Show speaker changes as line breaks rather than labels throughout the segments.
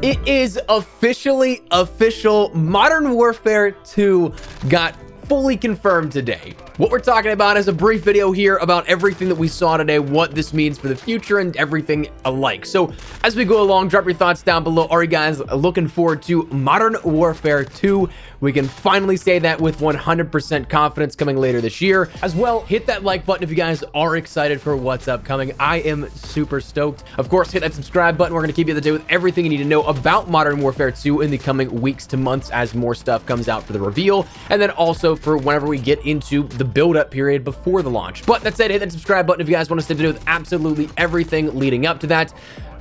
It is officially official. Modern Warfare 2 got fully confirmed today. What we're talking about is a brief video here about everything that we saw today, what this means for the future, and everything alike. So as we go along, drop your thoughts down below. Are you guys looking forward to Modern Warfare 2? We can finally say that with 100% confidence coming later this year. As well, hit that like button if you guys are excited for what's upcoming. I am super stoked. Of course, hit that subscribe button. We're going to keep you up to date with everything you need to know about Modern Warfare 2 in the coming weeks to months as more stuff comes out for the reveal, and then also for whenever we get into the build-up period before the launch. But that said, hit that subscribe button if you guys want to stay up to date with absolutely everything leading up to that.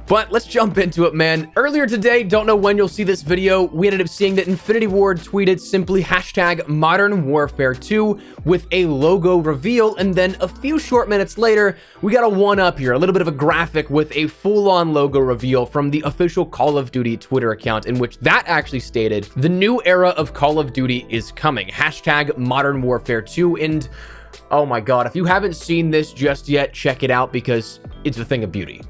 But let's jump into it, man. Earlier today, don't know when you'll see this video, we ended up seeing that Infinity Ward tweeted simply hashtag Modern Warfare 2 with a logo reveal, and then a few short minutes later, we got a one-up here, a little bit of a graphic with a full-on logo reveal from the official Call of Duty Twitter account, in which that actually stated, the new era of Call of Duty is coming, hashtag Modern Warfare 2, and oh my god, if you haven't seen this just yet, check it out because it's a thing of beauty.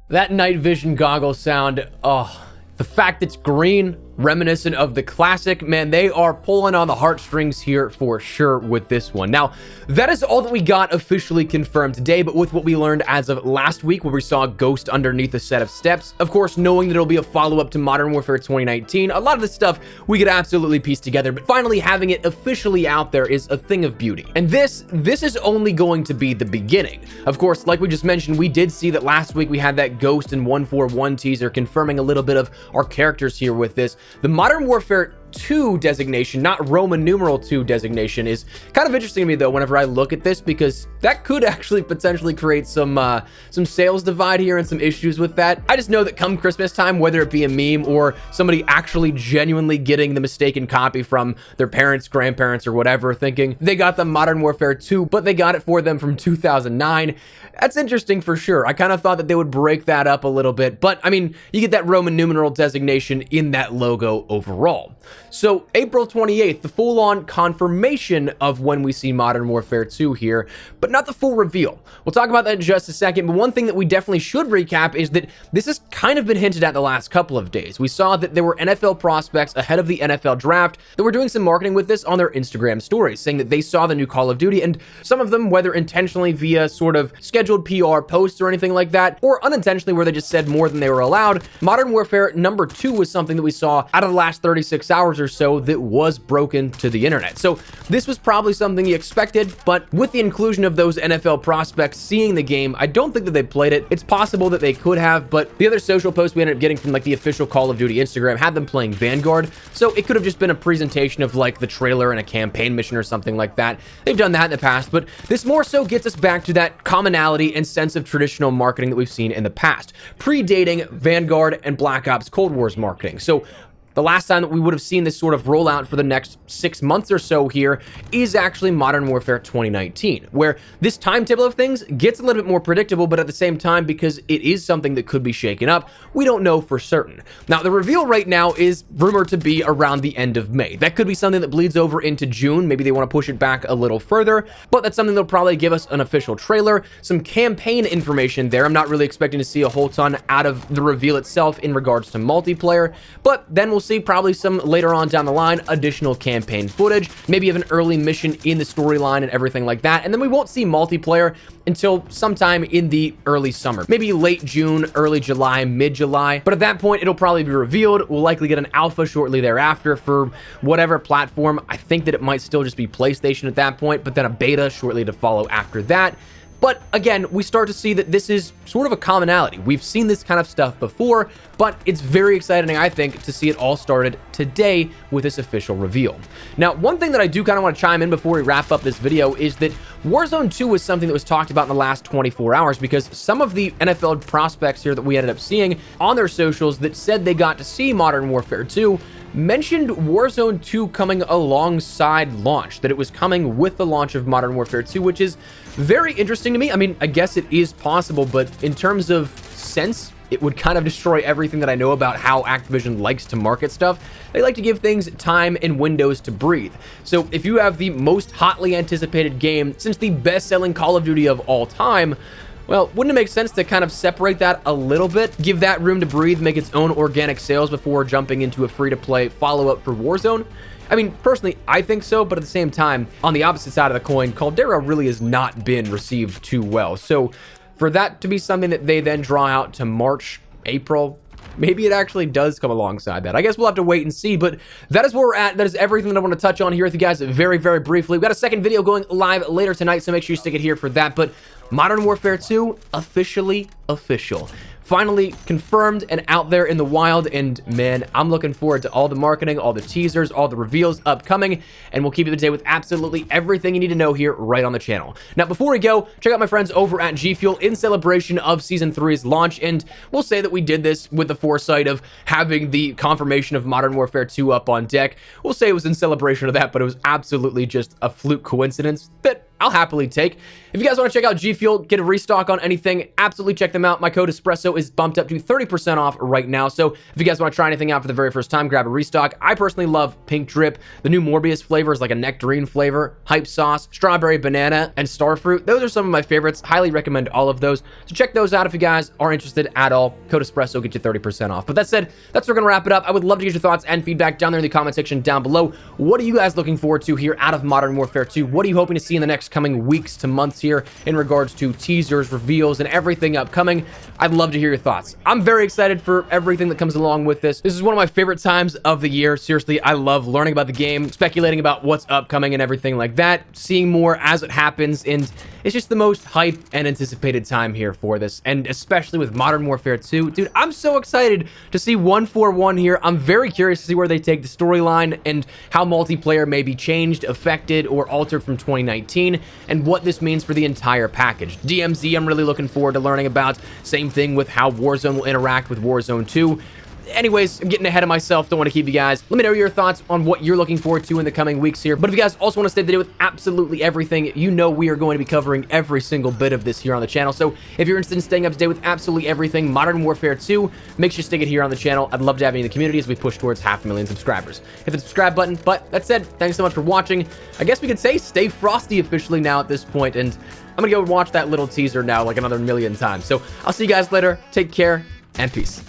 That night vision goggle sound, oh, the fact it's green, reminiscent of the classic, man, they are pulling on the heartstrings here for sure with this one. Now, that is all that we got officially confirmed today, but with what we learned as of last week, where we saw a ghost underneath a set of steps, of course, knowing that it'll be a follow-up to Modern Warfare 2019, a lot of this stuff we could absolutely piece together, but finally having it officially out there is a thing of beauty. And this is only going to be the beginning. Of course, like we just mentioned, we did see that last week we had that Ghost and 141 teaser confirming a little bit of our characters here with this. The Modern Warfare 2 designation, not Roman numeral 2 designation, is kind of interesting to me though whenever I look at this, because that could actually potentially create some sales divide here and some issues with that. I just know that come Christmas time, whether it be a meme or somebody actually genuinely getting the mistaken copy from their parents, grandparents, or whatever, thinking they got the Modern Warfare 2, but they got it for them from 2009. That's interesting for sure. I kind of thought that they would break that up a little bit, but I mean, you get that Roman numeral designation in that logo overall. So April 28th, the full-on confirmation of when we see Modern Warfare 2 here, but not the full reveal. We'll talk about that in just a second, but one thing that we definitely should recap is that this has kind of been hinted at the last couple of days. We saw that there were NFL prospects ahead of the NFL draft that were doing some marketing with this on their Instagram stories, saying that they saw the new Call of Duty, and some of them, whether intentionally via sort of scheduled PR posts or anything like that, or unintentionally where they just said more than they were allowed, Modern Warfare number 2 was something that we saw out of the last 36 hours or so that was broken to the internet. So this was probably something you expected, but with the inclusion of those NFL prospects seeing the game, I don't think that they played it. It's possible that they could have, but the other social posts we ended up getting from like the official Call of Duty Instagram had them playing Vanguard, so it could have just been a presentation of like the trailer and a campaign mission or something like that. They've done that in the past, but this more so gets us back to that commonality and sense of traditional marketing that we've seen in the past, predating Vanguard and Black Ops Cold War's marketing. So the last time that we would have seen this sort of rollout for the next 6 months or so here is actually Modern Warfare 2019, where this timetable of things gets a little bit more predictable, but at the same time, because it is something that could be shaken up, we don't know for certain. Now, the reveal right now is rumored to be around the end of May. That could be something that bleeds over into June. Maybe they want to push it back a little further, but that's something they'll probably give us an official trailer, some campaign information there. I'm not really expecting to see a whole ton out of the reveal itself in regards to multiplayer, but then we'll see probably some later on down the line additional campaign footage, maybe of an early mission in the storyline and everything like that, and then we won't see multiplayer until sometime in the early summer, maybe late June, early July, mid-July, but at that point it'll probably be revealed. We'll likely get an alpha shortly thereafter for whatever platform. I think that it might still just be PlayStation at that point, but then a beta shortly to follow after that. But again, we start to see that this is sort of a commonality. We've seen this kind of stuff before, but it's very exciting, I think, to see it all started today with this official reveal. Now, one thing that I do kind of want to chime in before we wrap up this video is that Warzone 2 was something that was talked about in the last 24 hours, because some of the NFL prospects here that we ended up seeing on their socials that said they got to see Modern Warfare 2 mentioned Warzone 2 coming alongside launch, that it was coming with the launch of Modern Warfare 2, which is very interesting to me. I mean, I guess it is possible, but in terms of sense it would kind of destroy everything that I know about how Activision likes to market stuff. They like to give things time and windows to breathe. So if you have the most hotly anticipated game since the best-selling Call of Duty of all time, well, wouldn't it make sense to kind of separate that a little bit, give that room to breathe, make its own organic sales before jumping into a free-to-play follow-up for Warzone? I mean, personally, I think so, but at the same time, on the opposite side of the coin, Caldera really has not been received too well. So for that to be something that they then draw out to March, April, maybe it actually does come alongside that. I guess we'll have to wait and see, but that is where we're at. That is everything that I want to touch on here with you guys very, very briefly. We've got a second video going live later tonight, so make sure you stick it here for that. But Modern Warfare 2, officially official. Finally confirmed and out there in the wild, and man, I'm looking forward to all the marketing, all the teasers, all the reveals upcoming, and we'll keep you up to date with absolutely everything you need to know here right on the channel. Now, before we go, check out my friends over at G Fuel in celebration of Season 3's launch, and we'll say that we did this with the foresight of having the confirmation of Modern Warfare 2 up on deck. We'll say it was in celebration of that, but it was absolutely just a fluke coincidence that I'll happily take. If you guys want to check out G Fuel, get a restock on anything, absolutely check them out. My code Espresso is bumped up to 30% off right now. So if you guys want to try anything out for the very first time, grab a restock. I personally love Pink Drip. The new Morbius flavor is like a nectarine flavor, Hype Sauce, Strawberry Banana, and Starfruit. Those are some of my favorites. Highly recommend all of those. So check those out if you guys are interested at all. Code Espresso will get you 30% off. But that said, that's where we're going to wrap it up. I would love to get your thoughts and feedback down there in the comment section down below. What are you guys looking forward to here out of Modern Warfare 2? What are you hoping to see in the next coming weeks to months here in regards to teasers, reveals, and everything upcoming? I'd love to hear your thoughts. I'm very excited for everything that comes along with this. This is one of my favorite times of the year. Seriously, I love learning about the game, speculating about what's upcoming and everything like that, seeing more as it happens, and it's just the most hype and anticipated time here for this, and especially with Modern Warfare 2. Dude, I'm so excited to see 141 here. I'm very curious to see where they take the storyline and how multiplayer may be changed, affected, or altered from 2019, and what this means for the entire package. DMZ, I'm really looking forward to learning about. Same thing with how Warzone will interact with Warzone 2. Anyways, I'm getting ahead of myself. Don't want to keep you guys. Let me know your thoughts on what you're looking forward to in the coming weeks here. But if you guys also want to stay up to date with absolutely everything, you know we are going to be covering every single bit of this here on the channel. So if you're interested in staying up to date with absolutely everything Modern Warfare 2, make sure you stick it here on the channel. I'd love to have you in the community as we push towards 500,000 subscribers. Hit the subscribe button. But that said, thanks so much for watching. I guess we could say stay frosty officially now at this point, and I'm gonna go watch that little teaser now like another million times. So I'll see you guys later. Take care and peace.